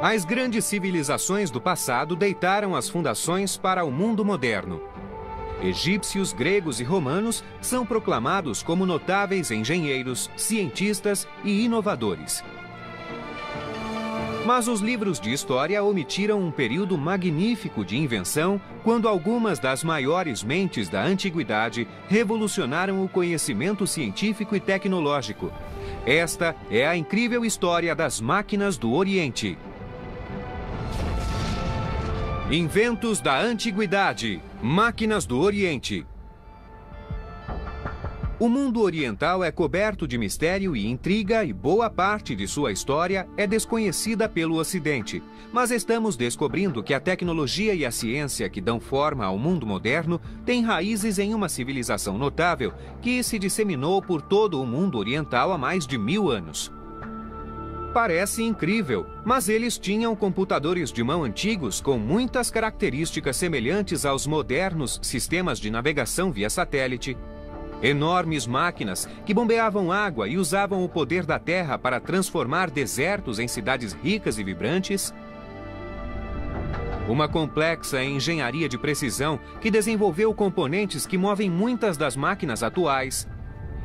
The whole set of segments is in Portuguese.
As grandes civilizações do passado deitaram as fundações para o mundo moderno. Egípcios, gregos e romanos são proclamados como notáveis engenheiros, cientistas e inovadores. Mas os livros de história omitiram um período magnífico de invenção, quando algumas das maiores mentes da antiguidade revolucionaram o conhecimento científico e tecnológico. Esta é a incrível história das máquinas do Oriente. Inventos da Antiguidade. Máquinas do Oriente. O mundo oriental é coberto de mistério e intriga e boa parte de sua história é desconhecida pelo Ocidente. Mas estamos descobrindo que a tecnologia e a ciência que dão forma ao mundo moderno têm raízes em uma civilização notável que se disseminou por todo o mundo oriental há mais de 1000 anos. Parece incrível, mas eles tinham computadores de mão antigos com muitas características semelhantes aos modernos sistemas de navegação via satélite, enormes máquinas que bombeavam água e usavam o poder da terra para transformar desertos em cidades ricas e vibrantes, uma complexa engenharia de precisão que desenvolveu componentes que movem muitas das máquinas atuais,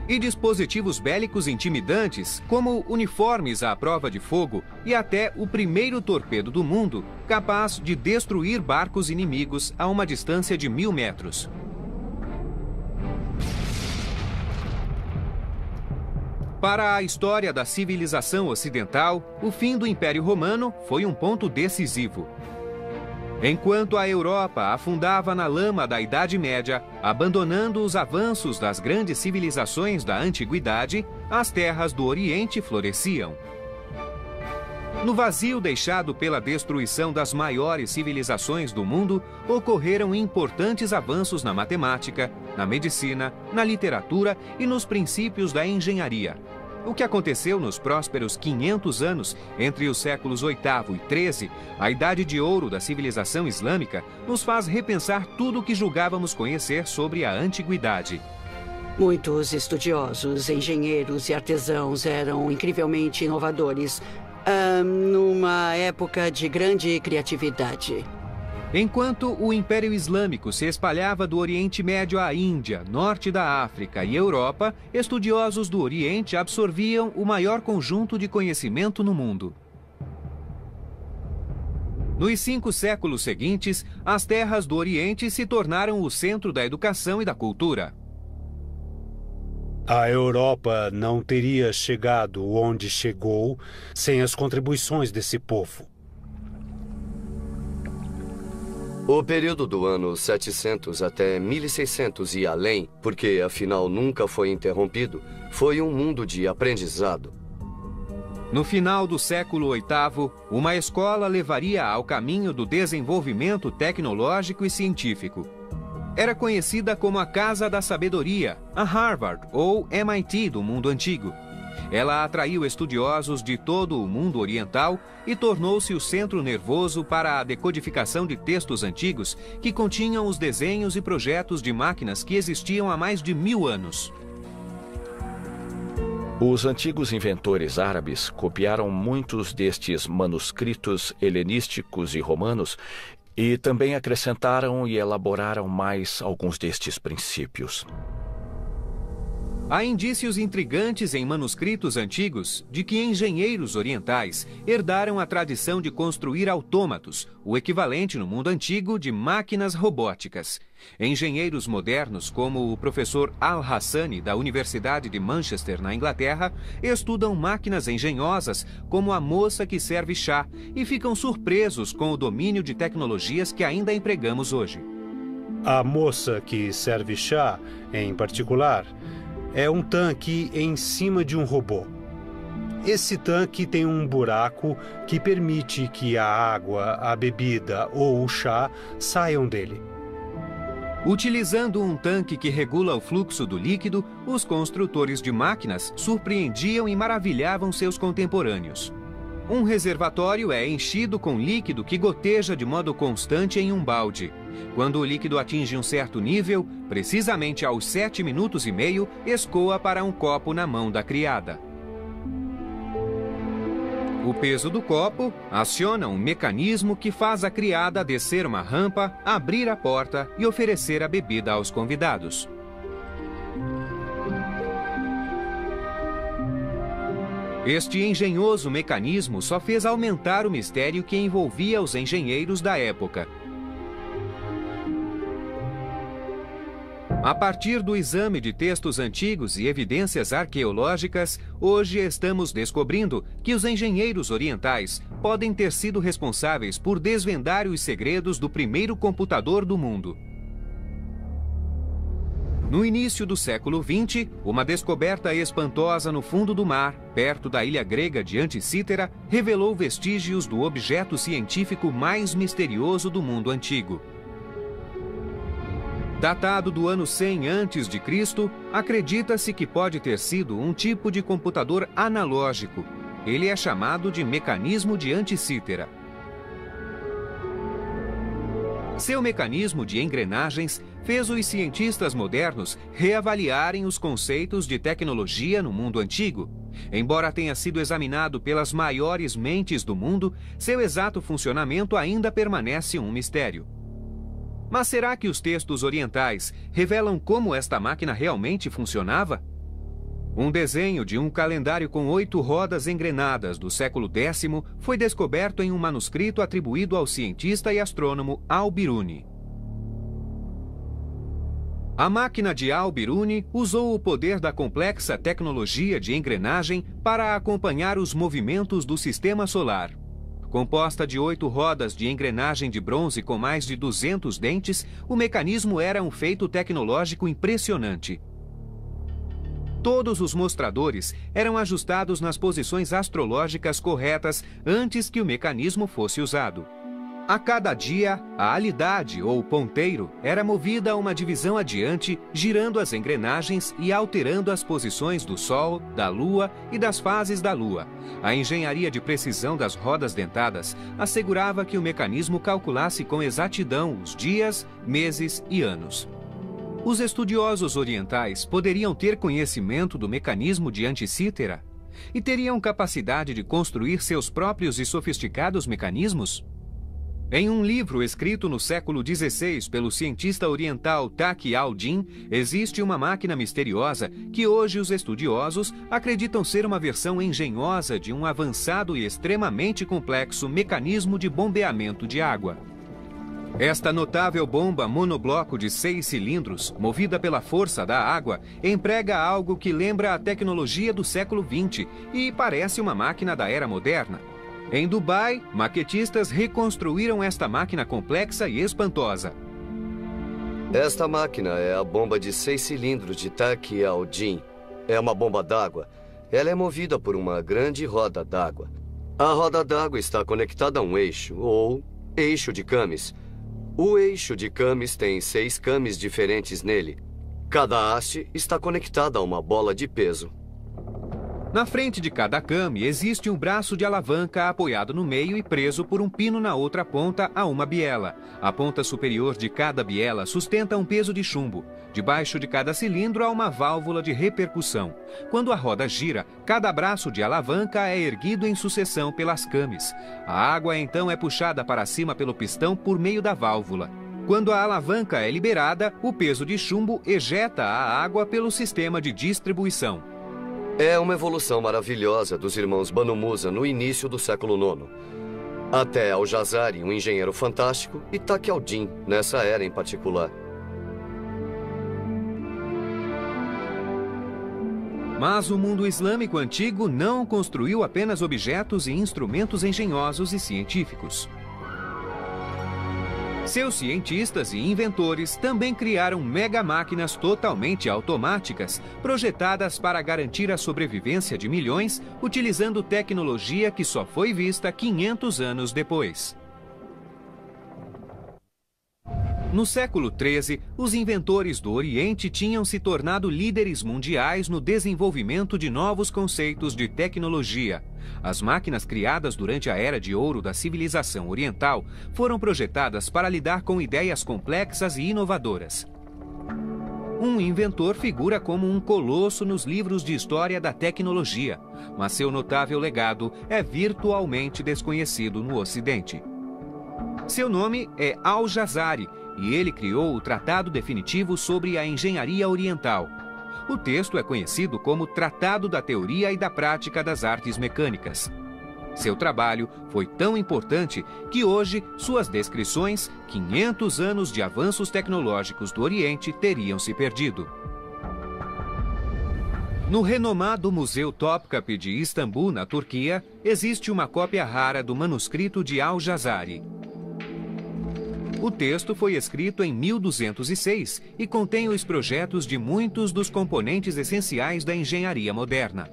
e dispositivos bélicos intimidantes, como uniformes à prova de fogo e até o primeiro torpedo do mundo, capaz de destruir barcos inimigos a uma distância de 1000 metros. Para a história da civilização ocidental, o fim do Império Romano foi um ponto decisivo. Enquanto a Europa afundava na lama da Idade Média, abandonando os avanços das grandes civilizações da Antiguidade, as terras do Oriente floresciam. No vazio deixado pela destruição das maiores civilizações do mundo, ocorreram importantes avanços na matemática, na medicina, na literatura e nos princípios da engenharia. O que aconteceu nos prósperos 500 anos entre os séculos VIII e XIII, a idade de ouro da civilização islâmica, nos faz repensar tudo o que julgávamos conhecer sobre a antiguidade. Muitos estudiosos, engenheiros e artesãos eram incrivelmente inovadores, numa época de grande criatividade. Enquanto o Império Islâmico se espalhava do Oriente Médio à Índia, norte da África e Europa, estudiosos do Oriente absorviam o maior conjunto de conhecimento no mundo. Nos 5 séculos seguintes, as terras do Oriente se tornaram o centro da educação e da cultura. A Europa não teria chegado onde chegou sem as contribuições desse povo. O período do ano 700 até 1600 e além, porque afinal nunca foi interrompido, foi um mundo de aprendizado. No final do século VIII, uma escola levaria ao caminho do desenvolvimento tecnológico e científico. Era conhecida como a Casa da Sabedoria, a Harvard ou MIT do mundo antigo. Ela atraiu estudiosos de todo o mundo oriental e tornou-se o centro nervoso para a decodificação de textos antigos que continham os desenhos e projetos de máquinas que existiam há mais de 1000 anos. Os antigos inventores árabes copiaram muitos destes manuscritos helenísticos e romanos e também acrescentaram e elaboraram mais alguns destes princípios. Há indícios intrigantes em manuscritos antigos de que engenheiros orientais herdaram a tradição de construir autômatos, o equivalente no mundo antigo de máquinas robóticas. Engenheiros modernos, como o professor Al-Hassani, da Universidade de Manchester, na Inglaterra, estudam máquinas engenhosas como a moça que serve chá e ficam surpresos com o domínio de tecnologias que ainda empregamos hoje. A moça que serve chá, em particular, é um tanque em cima de um robô. Esse tanque tem um buraco que permite que a água, a bebida ou o chá saiam dele. Utilizando um tanque que regula o fluxo do líquido, os construtores de máquinas surpreendiam e maravilhavam seus contemporâneos. Um reservatório é enchido com líquido que goteja de modo constante em um balde. Quando o líquido atinge um certo nível, precisamente aos 7 minutos e meio, escoa para um copo na mão da criada. O peso do copo aciona um mecanismo que faz a criada descer uma rampa, abrir a porta e oferecer a bebida aos convidados. Este engenhoso mecanismo só fez aumentar o mistério que envolvia os engenheiros da época. A partir do exame de textos antigos e evidências arqueológicas, hoje estamos descobrindo que os engenheiros orientais podem ter sido responsáveis por desvendar os segredos do primeiro computador do mundo. No início do século XX, uma descoberta espantosa no fundo do mar, perto da ilha grega de Anticítera, revelou vestígios do objeto científico mais misterioso do mundo antigo. Datado do ano 100 a.C., acredita-se que pode ter sido um tipo de computador analógico. Ele é chamado de mecanismo de Anticítera. Seu mecanismo de engrenagens fez os cientistas modernos reavaliarem os conceitos de tecnologia no mundo antigo. Embora tenha sido examinado pelas maiores mentes do mundo, seu exato funcionamento ainda permanece um mistério. Mas será que os textos orientais revelam como esta máquina realmente funcionava? Um desenho de um calendário com 8 rodas engrenadas do século X foi descoberto em um manuscrito atribuído ao cientista e astrônomo Al-Biruni. A máquina de Al-Biruni usou o poder da complexa tecnologia de engrenagem para acompanhar os movimentos do sistema solar. Composta de 8 rodas de engrenagem de bronze com mais de 200 dentes, o mecanismo era um feito tecnológico impressionante. Todos os mostradores eram ajustados nas posições astrológicas corretas antes que o mecanismo fosse usado. A cada dia, a alidade ou ponteiro era movida a uma divisão adiante, girando as engrenagens e alterando as posições do Sol, da Lua e das fases da Lua. A engenharia de precisão das rodas dentadas assegurava que o mecanismo calculasse com exatidão os dias, meses e anos. Os estudiosos orientais poderiam ter conhecimento do mecanismo de Anticítera e teriam capacidade de construir seus próprios e sofisticados mecanismos? Em um livro escrito no século XVI pelo cientista oriental Taqi al-Din, existe uma máquina misteriosa que hoje os estudiosos acreditam ser uma versão engenhosa de um avançado e extremamente complexo mecanismo de bombeamento de água. Esta notável bomba monobloco de 6 cilindros, movida pela força da água, emprega algo que lembra a tecnologia do século XX e parece uma máquina da era moderna. Em Dubai, maquetistas reconstruíram esta máquina complexa e espantosa. Esta máquina é a bomba de 6 cilindros de Taqi al-Din. É uma bomba d'água. Ela é movida por uma grande roda d'água. A roda d'água está conectada a um eixo, ou eixo de cames. O eixo de cames tem 6 cames diferentes nele. Cada haste está conectada a uma bola de peso. Na frente de cada came existe um braço de alavanca apoiado no meio e preso por um pino na outra ponta a uma biela. A ponta superior de cada biela sustenta um peso de chumbo. Debaixo de cada cilindro há uma válvula de repercussão. Quando a roda gira, cada braço de alavanca é erguido em sucessão pelas cames. A água então é puxada para cima pelo pistão por meio da válvula. Quando a alavanca é liberada, o peso de chumbo ejeta a água pelo sistema de distribuição. É uma evolução maravilhosa dos irmãos Banu Musa no início do século IX. Até Al-Jazari, um engenheiro fantástico, e Taqi al-Din, nessa era em particular. Mas o mundo islâmico antigo não construiu apenas objetos e instrumentos engenhosos e científicos. Seus cientistas e inventores também criaram mega-máquinas totalmente automáticas, projetadas para garantir a sobrevivência de milhões, utilizando tecnologia que só foi vista 500 anos depois. No século XIII, os inventores do Oriente tinham se tornado líderes mundiais no desenvolvimento de novos conceitos de tecnologia. As máquinas criadas durante a Era de Ouro da civilização oriental foram projetadas para lidar com ideias complexas e inovadoras. Um inventor figura como um colosso nos livros de história da tecnologia. mas seu notável legado é virtualmente desconhecido no Ocidente. Seu nome é Al-Jazari e ele criou o Tratado Definitivo sobre a Engenharia Oriental. O texto é conhecido como Tratado da Teoria e da Prática das Artes Mecânicas. Seu trabalho foi tão importante que hoje suas descrições, 500 anos de avanços tecnológicos do Oriente, teriam se perdido. No renomado Museu Topkapı de Istambul, na Turquia, existe uma cópia rara do manuscrito de Al-Jazari. O texto foi escrito em 1206 e contém os projetos de muitos dos componentes essenciais da engenharia moderna.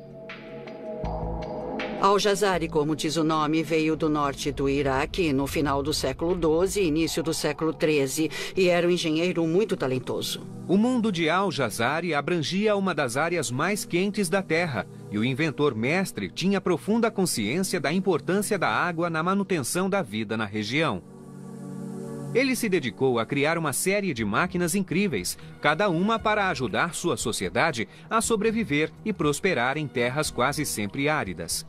Al-Jazari, como diz o nome, veio do norte do Iraque no final do século XII e início do século XIII e era um engenheiro muito talentoso. O mundo de Al-Jazari abrangia uma das áreas mais quentes da Terra e o inventor mestre tinha profunda consciência da importância da água na manutenção da vida na região. Ele se dedicou a criar uma série de máquinas incríveis, cada uma para ajudar sua sociedade a sobreviver e prosperar em terras quase sempre áridas.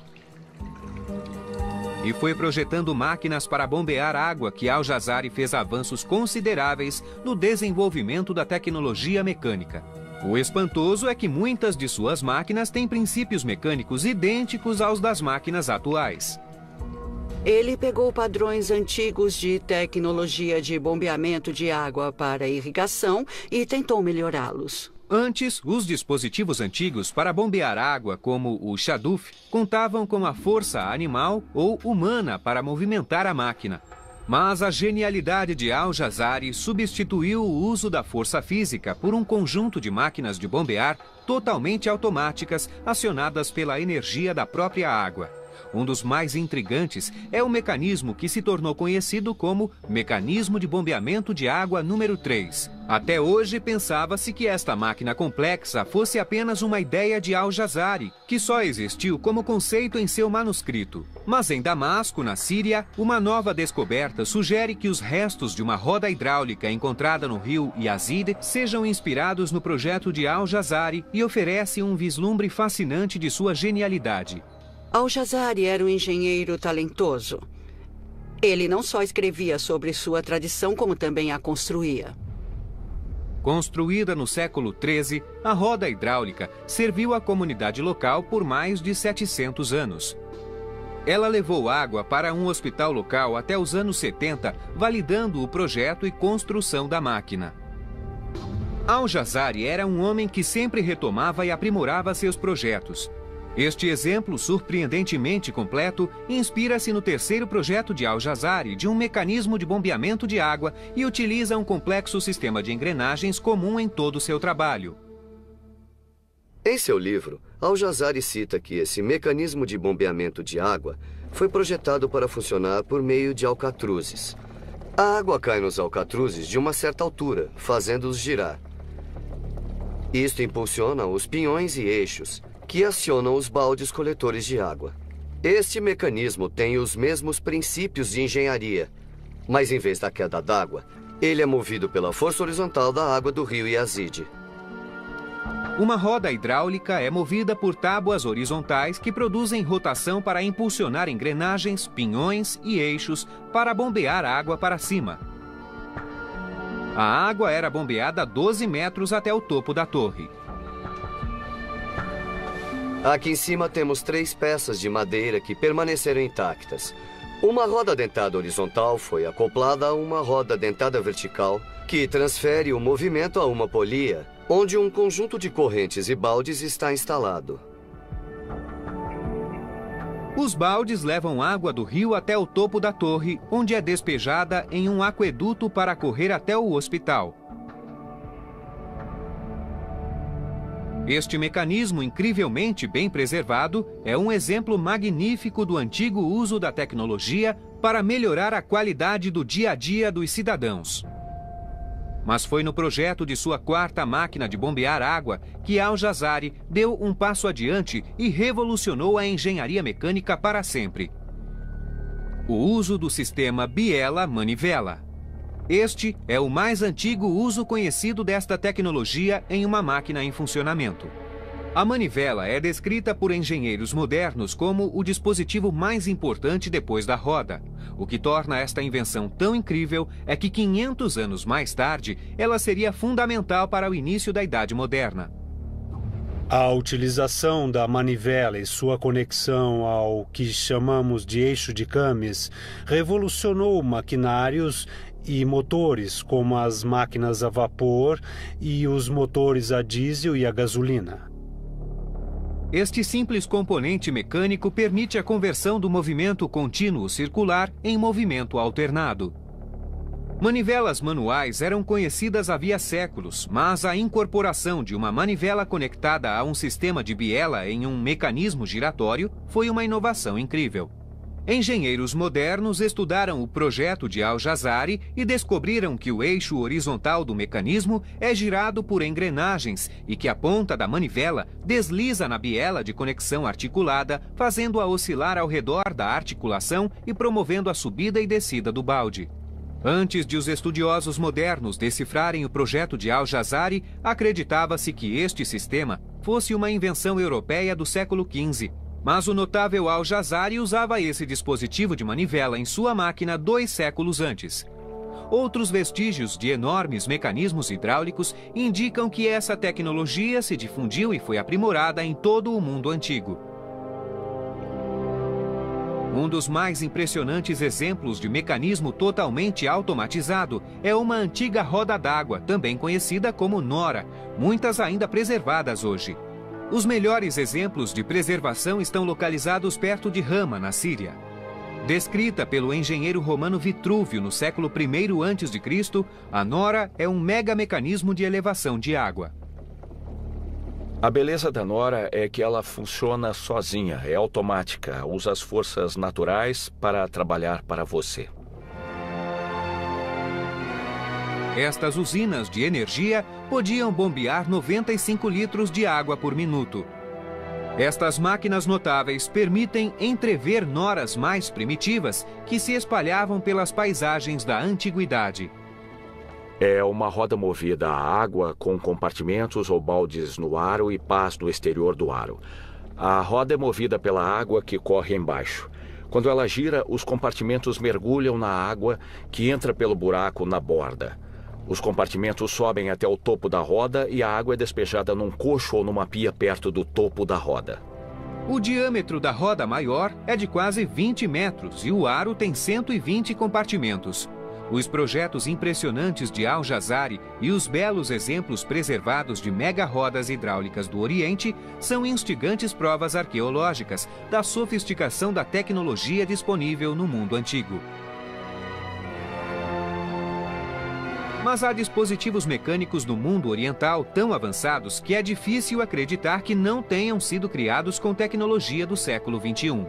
E foi projetando máquinas para bombear água que Al-Jazari fez avanços consideráveis no desenvolvimento da tecnologia mecânica. O espantoso é que muitas de suas máquinas têm princípios mecânicos idênticos aos das máquinas atuais. Ele pegou padrões antigos de tecnologia de bombeamento de água para irrigação e tentou melhorá-los. Antes, os dispositivos antigos para bombear água, como o Shaduf, contavam com a força animal ou humana para movimentar a máquina. Mas a genialidade de Al-Jazari substituiu o uso da força física por um conjunto de máquinas de bombear totalmente automáticas, acionadas pela energia da própria água. Um dos mais intrigantes é o mecanismo que se tornou conhecido como Mecanismo de Bombeamento de Água número 3. Até hoje pensava-se que esta máquina complexa fosse apenas uma ideia de Al-Jazari, que só existiu como conceito em seu manuscrito. Mas em Damasco, na Síria, uma nova descoberta sugere que os restos de uma roda hidráulica encontrada no rio Yazid sejam inspirados no projeto de Al-Jazari e oferece um vislumbre fascinante de sua genialidade. Al-Jazari era um engenheiro talentoso. Ele não só escrevia sobre sua tradição, como também a construía. Construída no século XIII, a roda hidráulica serviu à comunidade local por mais de 700 anos. Ela levou água para um hospital local até os anos 70, validando o projeto e construção da máquina. Al-Jazari era um homem que sempre retomava e aprimorava seus projetos. Este exemplo surpreendentemente completo inspira-se no terceiro projeto de Al-Jazari de um mecanismo de bombeamento de água e utiliza um complexo sistema de engrenagens comum em todo o seu trabalho. Em seu livro, Al-Jazari cita que esse mecanismo de bombeamento de água foi projetado para funcionar por meio de alcatruzes. A água cai nos alcatruzes de uma certa altura, fazendo-os girar. Isto impulsiona os pinhões e eixos, que acionam os baldes coletores de água. Este mecanismo tem os mesmos princípios de engenharia, mas em vez da queda d'água, ele é movido pela força horizontal da água do rio Yazid. Uma roda hidráulica é movida por tábuas horizontais que produzem rotação para impulsionar engrenagens, pinhões e eixos para bombear água para cima. A água era bombeada a 12 metros até o topo da torre. Aqui em cima temos 3 peças de madeira que permaneceram intactas. Uma roda dentada horizontal foi acoplada a uma roda dentada vertical, que transfere o movimento a uma polia, onde um conjunto de correntes e baldes está instalado. Os baldes levam água do rio até o topo da torre, onde é despejada em um aqueduto para correr até o hospital. Este mecanismo incrivelmente bem preservado é um exemplo magnífico do antigo uso da tecnologia para melhorar a qualidade do dia a dia dos cidadãos. Mas foi no projeto de sua quarta máquina de bombear água que Al-Jazari deu um passo adiante e revolucionou a engenharia mecânica para sempre. O uso do sistema biela-manivela. Este é o mais antigo uso conhecido desta tecnologia em uma máquina em funcionamento. A manivela é descrita por engenheiros modernos como o dispositivo mais importante depois da roda. O que torna esta invenção tão incrível é que 500 anos mais tarde, ela seria fundamental para o início da Idade Moderna. A utilização da manivela e sua conexão ao que chamamos de eixo de Camis revolucionou maquinários e motores, como as máquinas a vapor e os motores a diesel e a gasolina. Este simples componente mecânico permite a conversão do movimento contínuo circular em movimento alternado. Manivelas manuais eram conhecidas havia séculos, mas a incorporação de uma manivela conectada a um sistema de biela em um mecanismo giratório foi uma inovação incrível. Engenheiros modernos estudaram o projeto de Al-Jazari e descobriram que o eixo horizontal do mecanismo é girado por engrenagens e que a ponta da manivela desliza na biela de conexão articulada, fazendo-a oscilar ao redor da articulação e promovendo a subida e descida do balde. Antes de os estudiosos modernos decifrarem o projeto de Al-Jazari, acreditava-se que este sistema fosse uma invenção europeia do século XV. Mas o notável Al-Jazari usava esse dispositivo de manivela em sua máquina 2 séculos antes. Outros vestígios de enormes mecanismos hidráulicos indicam que essa tecnologia se difundiu e foi aprimorada em todo o mundo antigo. Um dos mais impressionantes exemplos de mecanismo totalmente automatizado é uma antiga roda d'água, também conhecida como nora, muitas ainda preservadas hoje. Os melhores exemplos de preservação estão localizados perto de Hama, na Síria. Descrita pelo engenheiro romano Vitrúvio no século I a.C., a nora é um mega-mecanismo de elevação de água. A beleza da nora é que ela funciona sozinha, é automática, usa as forças naturais para trabalhar para você. Estas usinas de energia podiam bombear 95 litros de água por minuto. Estas máquinas notáveis permitem entrever noras mais primitivas que se espalhavam pelas paisagens da antiguidade. É uma roda movida a água com compartimentos ou baldes no aro e pás no exterior do aro. A roda é movida pela água que corre embaixo. Quando ela gira, os compartimentos mergulham na água que entra pelo buraco na borda. Os compartimentos sobem até o topo da roda e a água é despejada num cocho ou numa pia perto do topo da roda. O diâmetro da roda maior é de quase 20 metros e o aro tem 120 compartimentos. Os projetos impressionantes de Al-Jazari e os belos exemplos preservados de mega-rodas hidráulicas do Oriente são instigantes provas arqueológicas da sofisticação da tecnologia disponível no mundo antigo. Mas há dispositivos mecânicos no mundo oriental tão avançados que é difícil acreditar que não tenham sido criados com tecnologia do século XXI.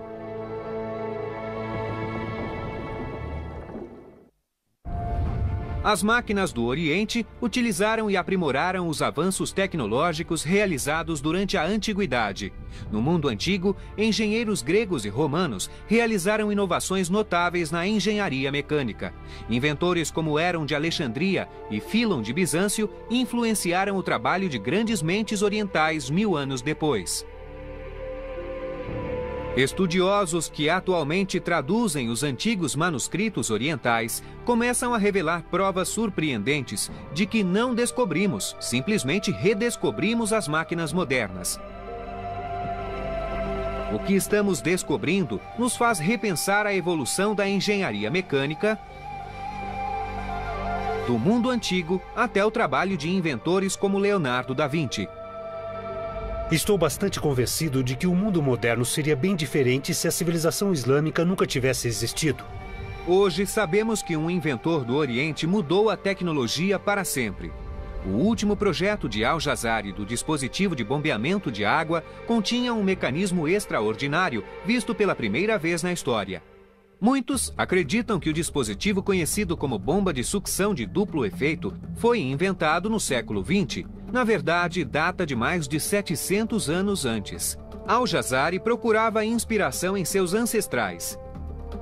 As máquinas do Oriente utilizaram e aprimoraram os avanços tecnológicos realizados durante a Antiguidade. No mundo antigo, engenheiros gregos e romanos realizaram inovações notáveis na engenharia mecânica. Inventores como Herón de Alexandria e Filon de Bizâncio influenciaram o trabalho de grandes mentes orientais 1000 anos depois. Estudiosos que atualmente traduzem os antigos manuscritos orientais começam a revelar provas surpreendentes de que não descobrimos, simplesmente redescobrimos as máquinas modernas. O que estamos descobrindo nos faz repensar a evolução da engenharia mecânica, do mundo antigo até o trabalho de inventores como Leonardo da Vinci. Estou bastante convencido de que o mundo moderno seria bem diferente se a civilização islâmica nunca tivesse existido. Hoje sabemos que um inventor do Oriente mudou a tecnologia para sempre. O último projeto de Al-Jazari do dispositivo de bombeamento de água continha um mecanismo extraordinário visto pela primeira vez na história. Muitos acreditam que o dispositivo conhecido como bomba de sucção de duplo efeito foi inventado no século XX. Na verdade, data de mais de 700 anos antes. Al-Jazari procurava inspiração em seus ancestrais.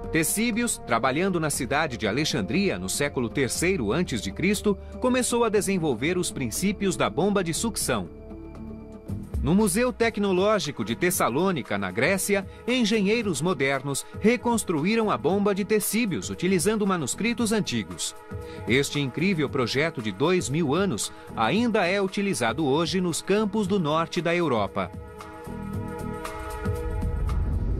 Ctesíbios, trabalhando na cidade de Alexandria no século III a.C., começou a desenvolver os princípios da bomba de sucção. No Museu Tecnológico de Tessalônica, na Grécia, engenheiros modernos reconstruíram a bomba de Tessíbios utilizando manuscritos antigos. Este incrível projeto de 2000 anos ainda é utilizado hoje nos campos do norte da Europa.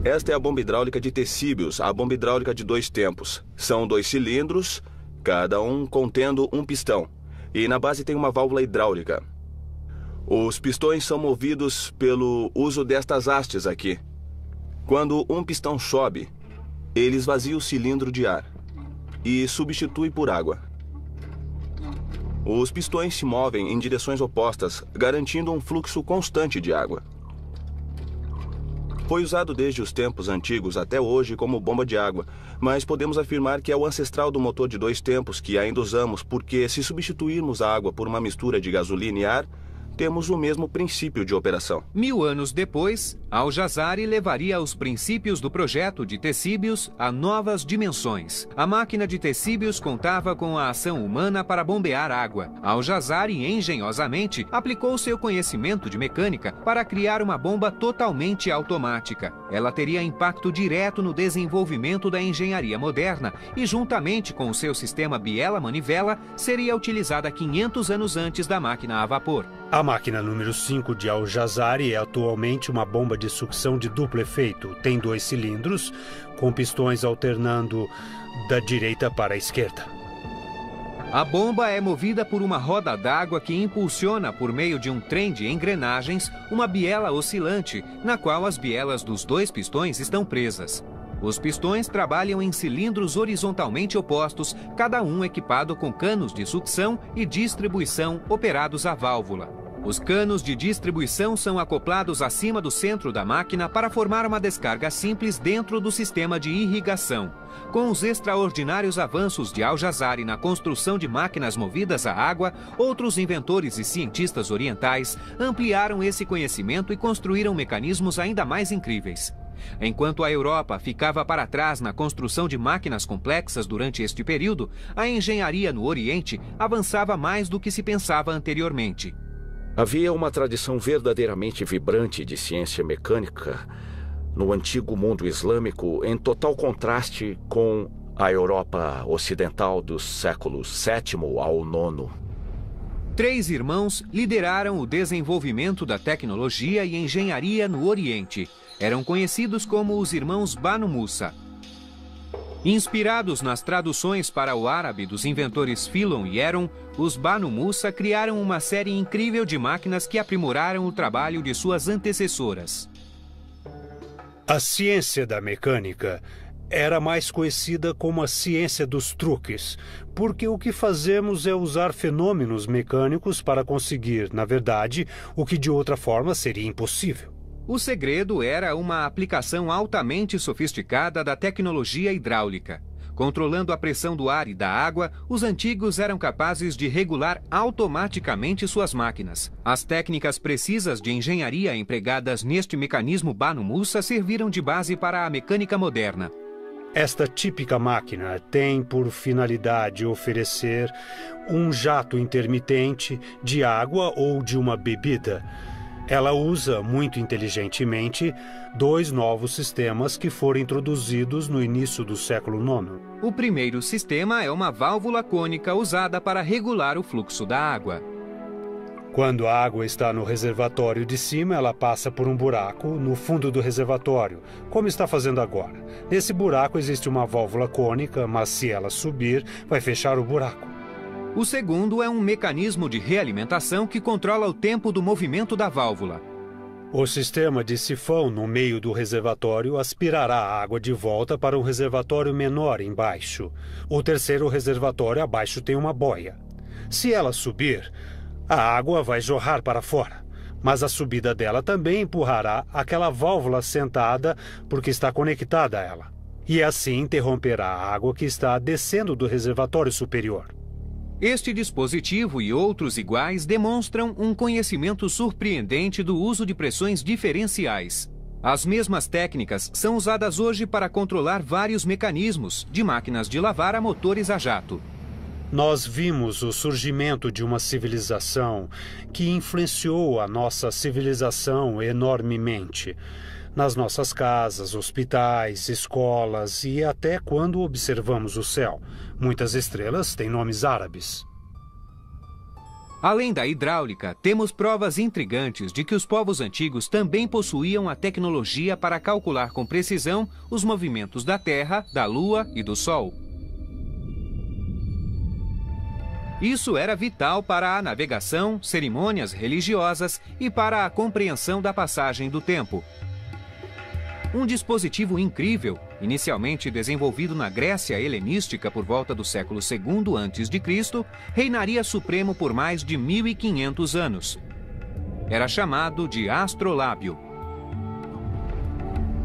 Esta é a bomba hidráulica de Tessíbios, a bomba hidráulica de 2 tempos. São 2 cilindros, cada um contendo um pistão. E na base tem uma válvula hidráulica. Os pistões são movidos pelo uso destas hastes aqui. Quando um pistão sobe, ele esvazia o cilindro de ar e substitui por água. Os pistões se movem em direções opostas, garantindo um fluxo constante de água. Foi usado desde os tempos antigos até hoje como bomba de água, mas podemos afirmar que é o ancestral do motor de 2 tempos que ainda usamos, porque se substituirmos a água por uma mistura de gasolina e ar, temos o mesmo princípio de operação. 1000 anos depois, Al-Jazari levaria os princípios do projeto de Tessíbios a novas dimensões. A máquina de Tessíbios contava com a ação humana para bombear água. Al-Jazari, engenhosamente, aplicou seu conhecimento de mecânica para criar uma bomba totalmente automática. Ela teria impacto direto no desenvolvimento da engenharia moderna e, juntamente com o seu sistema biela-manivela, seria utilizada 500 anos antes da máquina a vapor. A máquina número 5 de Al-Jazari é atualmente uma bomba de sucção de duplo efeito. Tem 2 cilindros, com pistões alternando da direita para a esquerda. A bomba é movida por uma roda d'água que impulsiona, por meio de um trem de engrenagens, uma biela oscilante, na qual as bielas dos 2 pistões estão presas. Os pistões trabalham em cilindros horizontalmente opostos, cada um equipado com canos de sucção e distribuição operados à válvula. Os canos de distribuição são acoplados acima do centro da máquina para formar uma descarga simples dentro do sistema de irrigação. Com os extraordinários avanços de Al-Jazari na construção de máquinas movidas a água, outros inventores e cientistas orientais ampliaram esse conhecimento e construíram mecanismos ainda mais incríveis. Enquanto a Europa ficava para trás na construção de máquinas complexas durante este período, a engenharia no Oriente avançava mais do que se pensava anteriormente. Havia uma tradição verdadeiramente vibrante de ciência mecânica no antigo mundo islâmico, em total contraste com a Europa ocidental dos séculos VII ao IX. 3 irmãos lideraram o desenvolvimento da tecnologia e engenharia no Oriente. Eram conhecidos como os irmãos Banu Musa. Inspirados nas traduções para o árabe dos inventores Philon e Heron, os Banu Musa criaram uma série incrível de máquinas que aprimoraram o trabalho de suas antecessoras. A ciência da mecânica era mais conhecida como a ciência dos truques, porque o que fazemos é usar fenômenos mecânicos para conseguir, na verdade, o que de outra forma seria impossível. O segredo era uma aplicação altamente sofisticada da tecnologia hidráulica. Controlando a pressão do ar e da água, os antigos eram capazes de regular automaticamente suas máquinas. As técnicas precisas de engenharia empregadas neste mecanismo Banu Musa serviram de base para a mecânica moderna. Esta típica máquina tem por finalidade oferecer um jato intermitente de água ou de uma bebida. Ela usa, muito inteligentemente, 2 novos sistemas que foram introduzidos no início do século IX. O primeiro sistema é uma válvula cônica usada para regular o fluxo da água. Quando a água está no reservatório de cima, ela passa por um buraco no fundo do reservatório, como está fazendo agora. Nesse buraco existe uma válvula cônica, mas se ela subir, vai fechar o buraco. O segundo é um mecanismo de realimentação que controla o tempo do movimento da válvula. O sistema de sifão no meio do reservatório aspirará a água de volta para um reservatório menor embaixo. O terceiro reservatório abaixo tem uma boia. Se ela subir, a água vai jorrar para fora, mas a subida dela também empurrará aquela válvula sentada porque está conectada a ela. E assim interromperá a água que está descendo do reservatório superior. Este dispositivo e outros iguais demonstram um conhecimento surpreendente do uso de pressões diferenciais. As mesmas técnicas são usadas hoje para controlar vários mecanismos, de máquinas de lavar a motores a jato. Nós vimos o surgimento de uma civilização que influenciou a nossa civilização enormemente. Nas nossas casas, hospitais, escolas e até quando observamos o céu. Muitas estrelas têm nomes árabes. Além da hidráulica, temos provas intrigantes de que os povos antigos também possuíam a tecnologia para calcular com precisão os movimentos da Terra, da Lua e do Sol. Isso era vital para a navegação, cerimônias religiosas e para a compreensão da passagem do tempo. Um dispositivo incrível, inicialmente desenvolvido na Grécia helenística por volta do século II a.C., reinaria supremo por mais de 1.500 anos. Era chamado de astrolábio.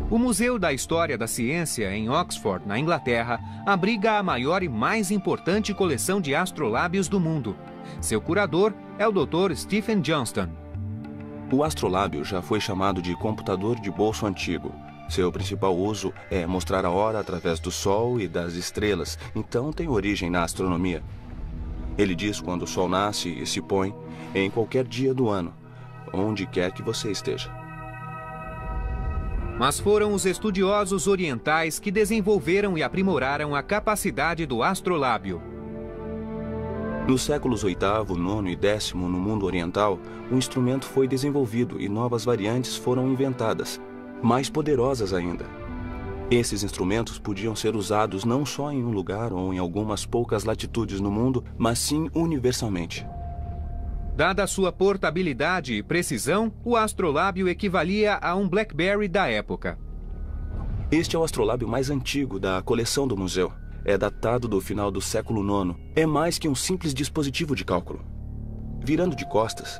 O Museu da História da Ciência, em Oxford, na Inglaterra, abriga a maior e mais importante coleção de astrolábios do mundo. Seu curador é o Dr. Stephen Johnston. O astrolábio já foi chamado de computador de bolso antigo. Seu principal uso é mostrar a hora através do Sol e das estrelas, então tem origem na astronomia. Ele diz quando o Sol nasce e se põe em qualquer dia do ano, onde quer que você esteja. Mas foram os estudiosos orientais que desenvolveram e aprimoraram a capacidade do astrolábio. Nos séculos VIII, IX e X no mundo oriental, o instrumento foi desenvolvido e novas variantes foram inventadas, mais poderosas ainda. Esses instrumentos podiam ser usados não só em um lugar ou em algumas poucas latitudes no mundo, mas sim universalmente. Dada sua portabilidade e precisão, o astrolábio equivalia a um BlackBerry da época. Este é o astrolábio mais antigo da coleção do museu. É datado do final do século IX. É mais que um simples dispositivo de cálculo. Virando de costas,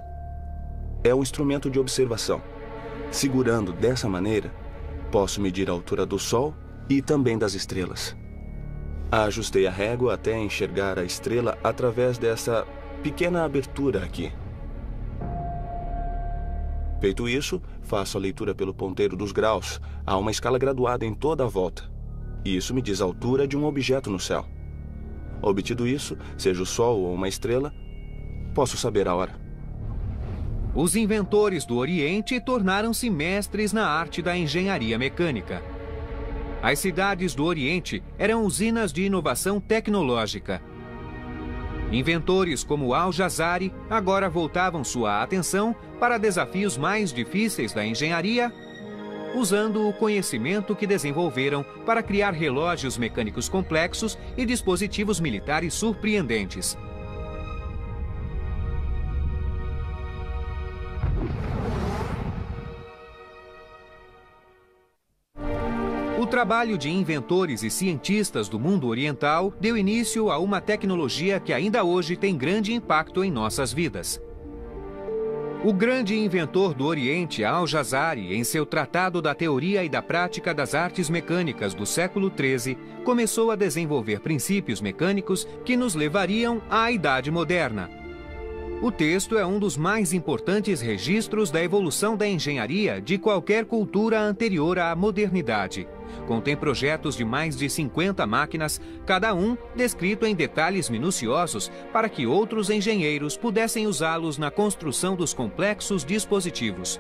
é um instrumento de observação. Segurando dessa maneira, posso medir a altura do Sol e também das estrelas. Ajustei a régua até enxergar a estrela através dessa pequena abertura aqui. Feito isso, faço a leitura pelo ponteiro dos graus. Há uma escala graduada em toda a volta. E isso me diz a altura de um objeto no céu. Obtido isso, seja o Sol ou uma estrela, posso saber a hora. Os inventores do Oriente tornaram-se mestres na arte da engenharia mecânica. As cidades do Oriente eram usinas de inovação tecnológica. Inventores como Al-Jazari agora voltavam sua atenção para desafios mais difíceis da engenharia, usando o conhecimento que desenvolveram para criar relógios mecânicos complexos e dispositivos militares surpreendentes. O trabalho de inventores e cientistas do mundo oriental deu início a uma tecnologia que ainda hoje tem grande impacto em nossas vidas. O grande inventor do Oriente, Al-Jazari, em seu Tratado da Teoria e da Prática das Artes Mecânicas do século XIII, começou a desenvolver princípios mecânicos que nos levariam à Idade Moderna. O texto é um dos mais importantes registros da evolução da engenharia de qualquer cultura anterior à modernidade. Contém projetos de mais de 50 máquinas, cada um descrito em detalhes minuciosos para que outros engenheiros pudessem usá-los na construção dos complexos dispositivos.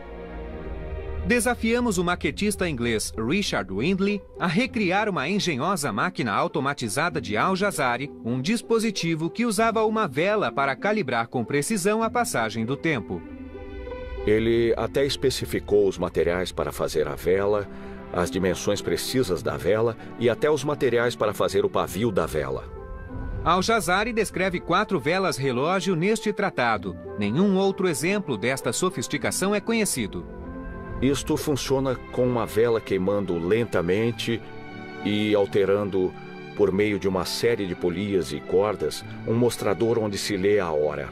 Desafiamos o maquetista inglês Richard Windley a recriar uma engenhosa máquina automatizada de Al-Jazari, um dispositivo que usava uma vela para calibrar com precisão a passagem do tempo. Ele até especificou os materiais para fazer a vela, as dimensões precisas da vela e até os materiais para fazer o pavio da vela. Al-Jazari descreve 4 velas relógio neste tratado. Nenhum outro exemplo desta sofisticação é conhecido. Isto funciona com uma vela queimando lentamente e alterando, por meio de uma série de polias e cordas, um mostrador onde se lê a hora.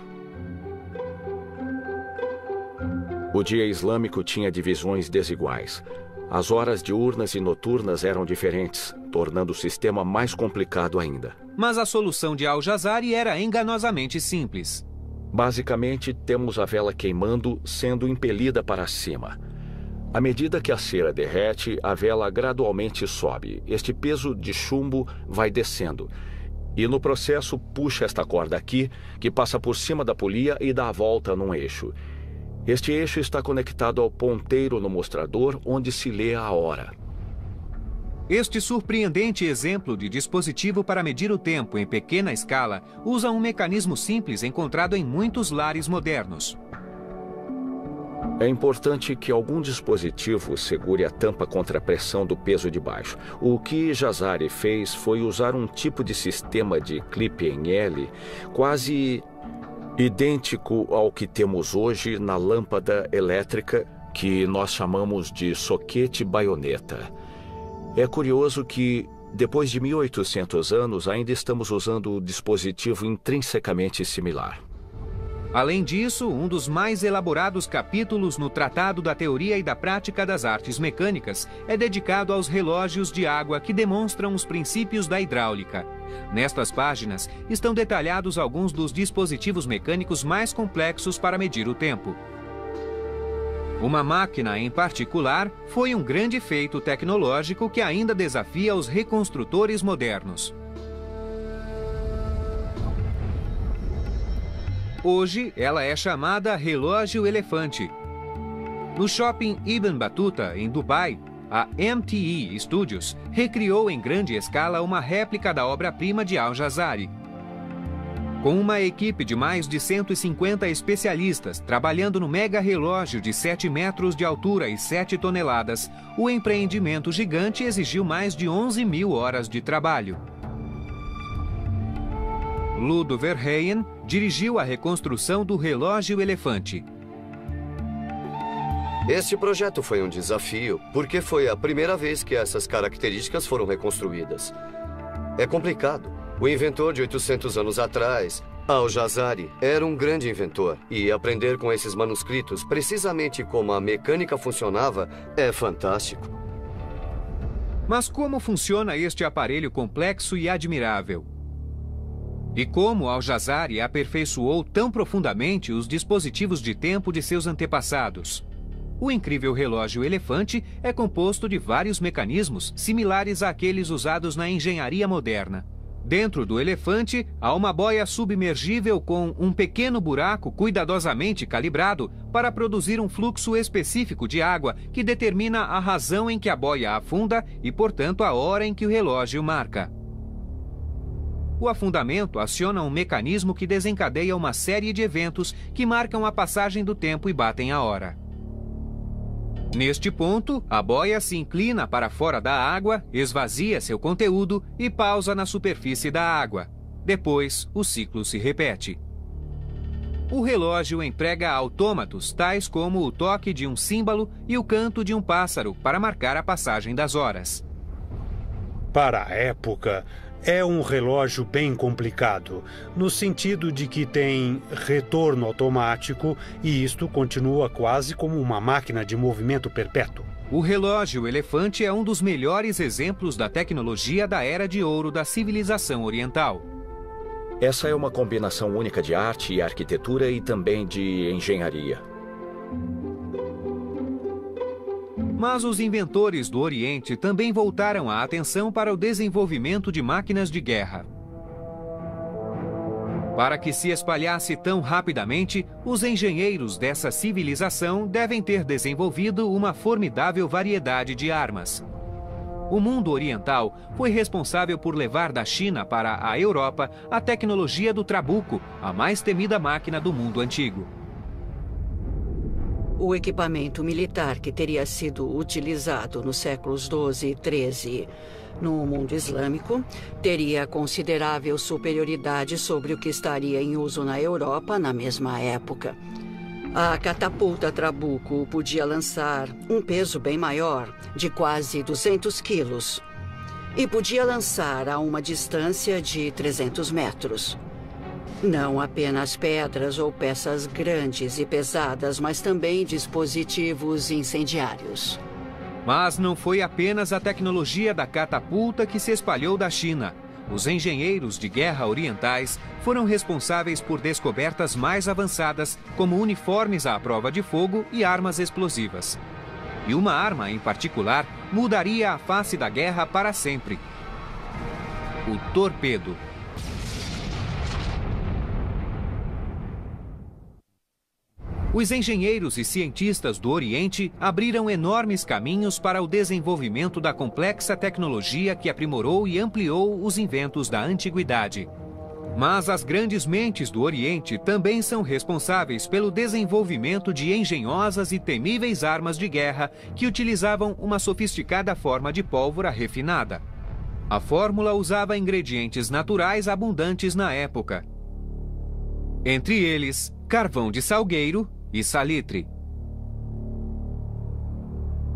O dia islâmico tinha divisões desiguais. As horas diurnas e noturnas eram diferentes, tornando o sistema mais complicado ainda. Mas a solução de Al-Jazari era enganosamente simples. Basicamente, temos a vela queimando sendo impelida para cima. À medida que a cera derrete, a vela gradualmente sobe. Este peso de chumbo vai descendo. E no processo puxa esta corda aqui, que passa por cima da polia e dá a volta num eixo. Este eixo está conectado ao ponteiro no mostrador, onde se lê a hora. Este surpreendente exemplo de dispositivo para medir o tempo em pequena escala usa um mecanismo simples encontrado em muitos lares modernos. É importante que algum dispositivo segure a tampa contra a pressão do peso de baixo. O que Jazari fez foi usar um tipo de sistema de clipe em L quase idêntico ao que temos hoje na lâmpada elétrica, que nós chamamos de soquete-baioneta. É curioso que, depois de 1800 anos, ainda estamos usando o dispositivo intrinsecamente similar. Além disso, um dos mais elaborados capítulos no Tratado da Teoria e da Prática das Artes Mecânicas é dedicado aos relógios de água que demonstram os princípios da hidráulica. Nestas páginas estão detalhados alguns dos dispositivos mecânicos mais complexos para medir o tempo. Uma máquina em particular foi um grande feito tecnológico que ainda desafia os reconstrutores modernos. Hoje, ela é chamada relógio elefante. No shopping Ibn Battuta, em Dubai, a MTE Studios recriou em grande escala uma réplica da obra-prima de Al-Jazari. Com uma equipe de mais de 150 especialistas trabalhando no mega relógio de 7 metros de altura e 7 toneladas, o empreendimento gigante exigiu mais de 11.000 horas de trabalho. Ludo Verheyen dirigiu a reconstrução do relógio elefante. Este projeto foi um desafio, porque foi a primeira vez que essas características foram reconstruídas. É complicado. O inventor de 800 anos atrás, Al-Jazari, era um grande inventor, e aprender com esses manuscritos, precisamente como a mecânica funcionava, é fantástico. Mas como funciona este aparelho complexo e admirável? E como Al-Jazari aperfeiçoou tão profundamente os dispositivos de tempo de seus antepassados? O incrível relógio elefante é composto de vários mecanismos similares àqueles usados na engenharia moderna. Dentro do elefante, há uma boia submergível com um pequeno buraco cuidadosamente calibrado para produzir um fluxo específico de água que determina a razão em que a boia afunda e, portanto, a hora em que o relógio marca. O afundamento aciona um mecanismo que desencadeia uma série de eventos que marcam a passagem do tempo e batem a hora. Neste ponto, a boia se inclina para fora da água, esvazia seu conteúdo e pausa na superfície da água. Depois, o ciclo se repete. O relógio emprega autômatos tais como o toque de um símbolo e o canto de um pássaro para marcar a passagem das horas. Para a época, é um relógio bem complicado, no sentido de que tem retorno automático e isto continua quase como uma máquina de movimento perpétuo. O relógio elefante é um dos melhores exemplos da tecnologia da Era de Ouro da civilização oriental. Essa é uma combinação única de arte e arquitetura e também de engenharia. Mas os inventores do Oriente também voltaram a atenção para o desenvolvimento de máquinas de guerra. Para que se espalhasse tão rapidamente, os engenheiros dessa civilização devem ter desenvolvido uma formidável variedade de armas. O mundo oriental foi responsável por levar da China para a Europa a tecnologia do trabuco, a mais temida máquina do mundo antigo. O equipamento militar que teria sido utilizado nos séculos XII e XIII no mundo islâmico teria considerável superioridade sobre o que estaria em uso na Europa na mesma época. A catapulta trabuco podia lançar um peso bem maior, de quase 200 quilos, e podia lançar a uma distância de 300 metros. Não apenas pedras ou peças grandes e pesadas, mas também dispositivos incendiários. Mas não foi apenas a tecnologia da catapulta que se espalhou da China. Os engenheiros de guerra orientais foram responsáveis por descobertas mais avançadas, como uniformes à prova de fogo e armas explosivas. E uma arma, em particular, mudaria a face da guerra para sempre: o torpedo. Os engenheiros e cientistas do Oriente abriram enormes caminhos para o desenvolvimento da complexa tecnologia que aprimorou e ampliou os inventos da antiguidade. Mas as grandes mentes do Oriente também são responsáveis pelo desenvolvimento de engenhosas e temíveis armas de guerra que utilizavam uma sofisticada forma de pólvora refinada. A fórmula usava ingredientes naturais abundantes na época. Entre eles, carvão de salgueiro e salitre.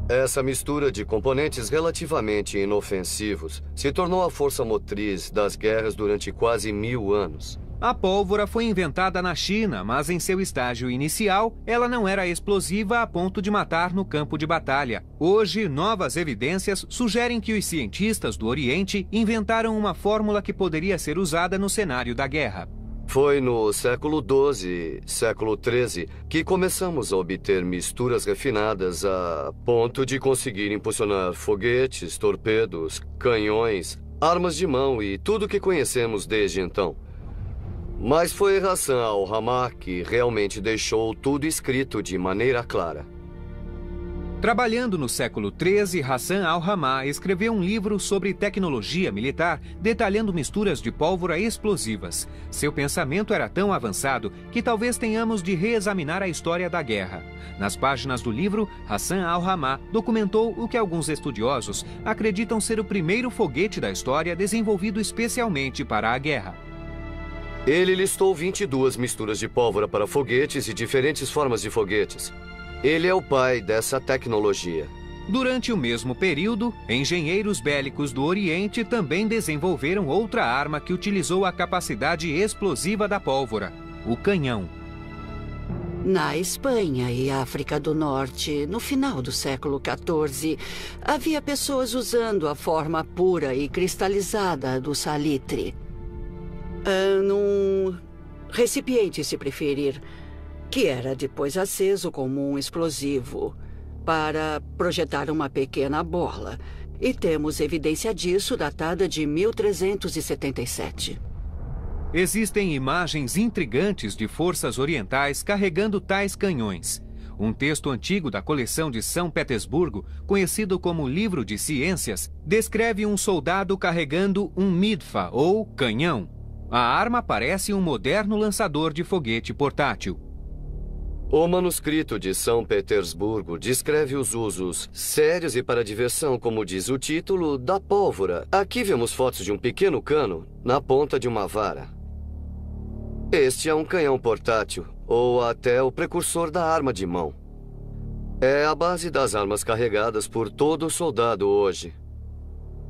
Essa mistura de componentes relativamente inofensivos se tornou a força motriz das guerras durante quase 1000 anos. A pólvora foi inventada na China, mas em seu estágio inicial, ela não era explosiva a ponto de matar no campo de batalha. Hoje, novas evidências sugerem que os cientistas do Oriente inventaram uma fórmula que poderia ser usada no cenário da guerra. Foi no século XII, século XIII, que começamos a obter misturas refinadas a ponto de conseguir impulsionar foguetes, torpedos, canhões, armas de mão e tudo que conhecemos desde então. Mas foi Hassan al-Ramah que realmente deixou tudo escrito de maneira clara. Trabalhando no século XIII, Hassan al-Ramah escreveu um livro sobre tecnologia militar, detalhando misturas de pólvora explosivas. Seu pensamento era tão avançado que talvez tenhamos de reexaminar a história da guerra. Nas páginas do livro, Hassan al-Ramah documentou o que alguns estudiosos acreditam ser o primeiro foguete da história desenvolvido especialmente para a guerra. Ele listou 22 misturas de pólvora para foguetes e diferentes formas de foguetes. Ele é o pai dessa tecnologia. Durante o mesmo período, engenheiros bélicos do Oriente também desenvolveram outra arma que utilizou a capacidade explosiva da pólvora, o canhão. Na Espanha e África do Norte, no final do século XIV, havia pessoas usando a forma pura e cristalizada do salitre. Num recipiente, se preferir, que era depois aceso como um explosivo para projetar uma pequena bola. E temos evidência disso datada de 1377. Existem imagens intrigantes de forças orientais carregando tais canhões. Um texto antigo da coleção de São Petersburgo, conhecido como Livro de Ciências, descreve um soldado carregando um midfa, ou canhão. A arma parece um moderno lançador de foguete portátil. O manuscrito de São Petersburgo descreve os usos sérios e para diversão, como diz o título, da pólvora. Aqui vemos fotos de um pequeno cano na ponta de uma vara. Este é um canhão portátil, ou até o precursor da arma de mão. É a base das armas carregadas por todo soldado hoje.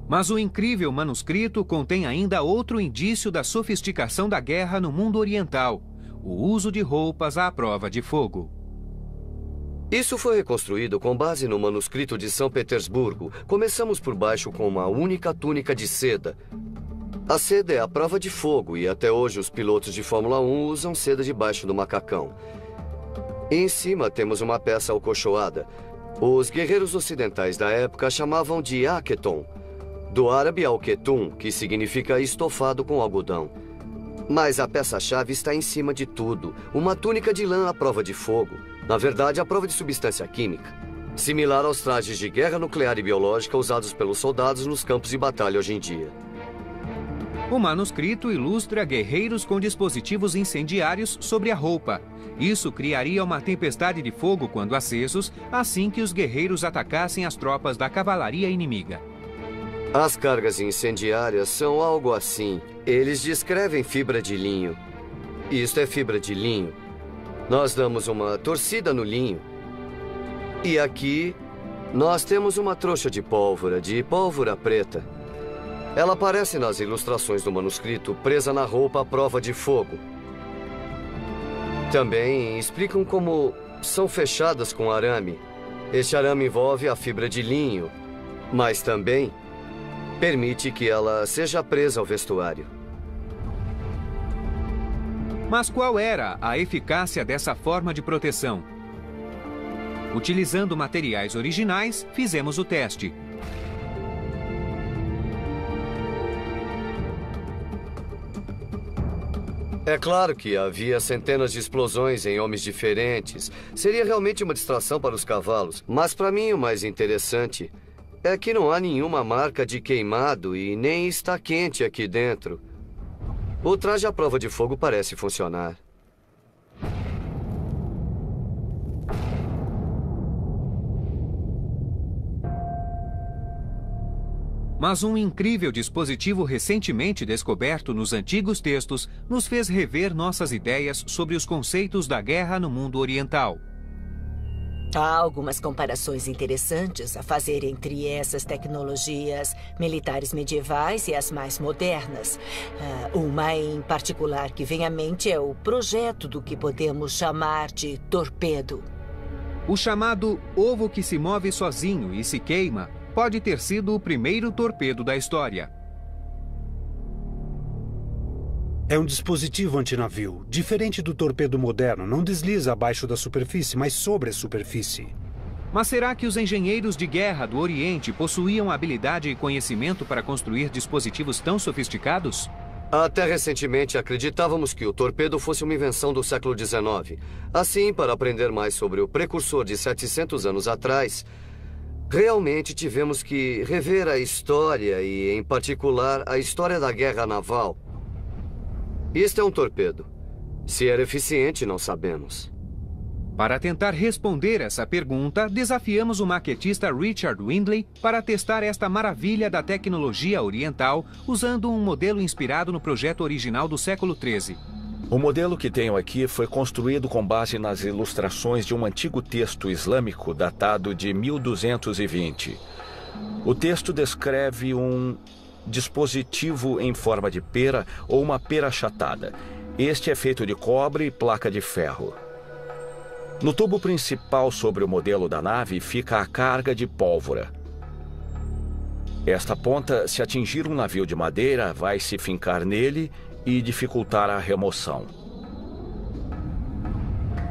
Mas o incrível manuscrito contém ainda outro indício da sofisticação da guerra no mundo oriental: o uso de roupas à prova de fogo. Isso foi reconstruído com base no manuscrito de São Petersburgo. Começamos por baixo com uma única túnica de seda. A seda é a prova de fogo e até hoje os pilotos de Fórmula 1 usam seda debaixo do macacão. Em cima temos uma peça alcochoada. Os guerreiros ocidentais da época chamavam de aketon, do árabe al-ketum, que significa estofado com algodão. Mas a peça-chave está em cima de tudo, uma túnica de lã à prova de fogo. Na verdade, à prova de substância química, similar aos trajes de guerra nuclear e biológica usados pelos soldados nos campos de batalha hoje em dia. O manuscrito ilustra guerreiros com dispositivos incendiários sobre a roupa. Isso criaria uma tempestade de fogo quando acesos, assim que os guerreiros atacassem as tropas da cavalaria inimiga. As cargas incendiárias são algo assim. Eles descrevem fibra de linho. Isto é fibra de linho. Nós damos uma torcida no linho. E aqui, nós temos uma trouxa de pólvora preta. Ela aparece nas ilustrações do manuscrito, presa na roupa à prova de fogo. Também explicam como são fechadas com arame. Este arame envolve a fibra de linho, mas também permite que ela seja presa ao vestuário. Mas qual era a eficácia dessa forma de proteção? Utilizando materiais originais, fizemos o teste. É claro que havia centenas de explosões em homens diferentes. Seria realmente uma distração para os cavalos. Mas para mim o mais interessante é que não há nenhuma marca de queimado e nem está quente aqui dentro. O traje à prova de fogo parece funcionar. Mas um incrível dispositivo recentemente descoberto nos antigos textos nos fez rever nossas ideias sobre os conceitos da guerra no mundo oriental. Há algumas comparações interessantes a fazer entre essas tecnologias militares medievais e as mais modernas. Uma em particular que vem à mente é o projeto do que podemos chamar de torpedo. O chamado ovo que se move sozinho e se queima pode ter sido o primeiro torpedo da história. É um dispositivo antinavio. Diferente do torpedo moderno, não desliza abaixo da superfície, mas sobre a superfície. Mas será que os engenheiros de guerra do Oriente possuíam habilidade e conhecimento para construir dispositivos tão sofisticados? Até recentemente acreditávamos que o torpedo fosse uma invenção do século XIX. Assim, para aprender mais sobre o precursor de 700 anos atrás, realmente tivemos que rever a história e, em particular, a história da guerra naval. Este é um torpedo. Se era eficiente, não sabemos. Para tentar responder essa pergunta, desafiamos o maquetista Richard Windley para testar esta maravilha da tecnologia oriental usando um modelo inspirado no projeto original do século XIII. O modelo que tenho aqui foi construído com base nas ilustrações de um antigo texto islâmico datado de 1220. O texto descreve um dispositivo em forma de pera ou uma pera achatada. Este é feito de cobre e placa de ferro. No tubo principal sobre o modelo da nave fica a carga de pólvora. Esta ponta, se atingir um navio de madeira, vai se fincar nele e dificultar a remoção.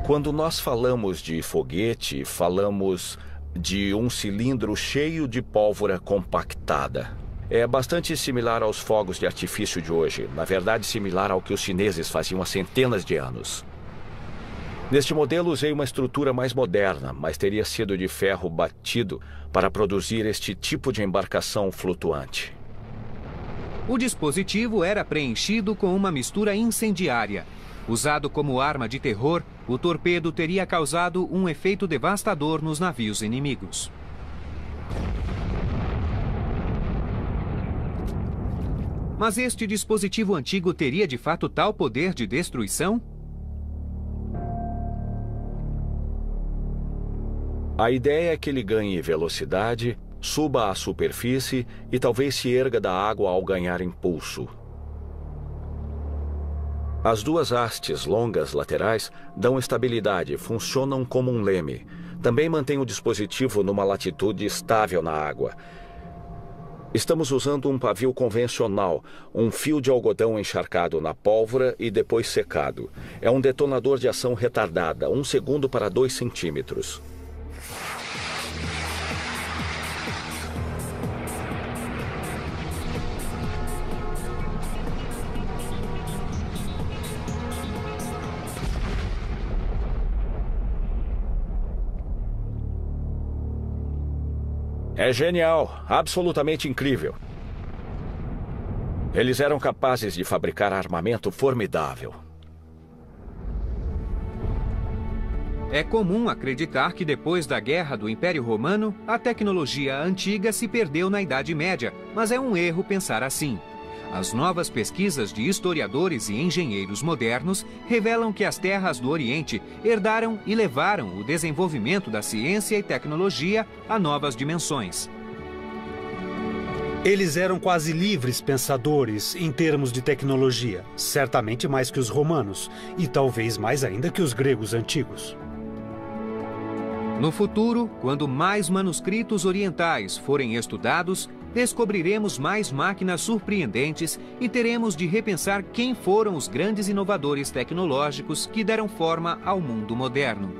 Quando nós falamos de foguete, falamos de um cilindro cheio de pólvora compactada. É bastante similar aos fogos de artifício de hoje, na verdade similar ao que os chineses faziam há centenas de anos. Neste modelo usei uma estrutura mais moderna, mas teria sido de ferro batido para produzir este tipo de embarcação flutuante. O dispositivo era preenchido com uma mistura incendiária. Usado como arma de terror, o torpedo teria causado um efeito devastador nos navios inimigos. Mas este dispositivo antigo teria de fato tal poder de destruição? A ideia é que ele ganhe velocidade, suba à superfície e talvez se erga da água ao ganhar impulso. As duas hastes longas laterais dão estabilidade, funcionam como um leme. Também mantém o dispositivo numa latitude estável na água. Estamos usando um pavio convencional, um fio de algodão encharcado na pólvora e depois secado. É um detonador de ação retardada, 1 segundo para 2 centímetros. É genial, absolutamente incrível. Eles eram capazes de fabricar armamento formidável. É comum acreditar que depois da Guerra do Império Romano, a tecnologia antiga se perdeu na Idade Média, mas é um erro pensar assim. As novas pesquisas de historiadores e engenheiros modernos revelam que as terras do Oriente herdaram e levaram o desenvolvimento da ciência e tecnologia a novas dimensões. Eles eram quase livres pensadores em termos de tecnologia, certamente mais que os romanos, e talvez mais ainda que os gregos antigos. No futuro, quando mais manuscritos orientais forem estudados, descobriremos mais máquinas surpreendentes e teremos de repensar quem foram os grandes inovadores tecnológicos que deram forma ao mundo moderno.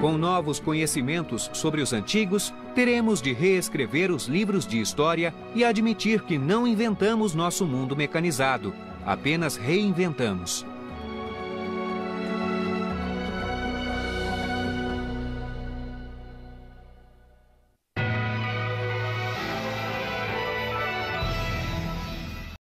Com novos conhecimentos sobre os antigos, teremos de reescrever os livros de história e admitir que não inventamos nosso mundo mecanizado, apenas reinventamos.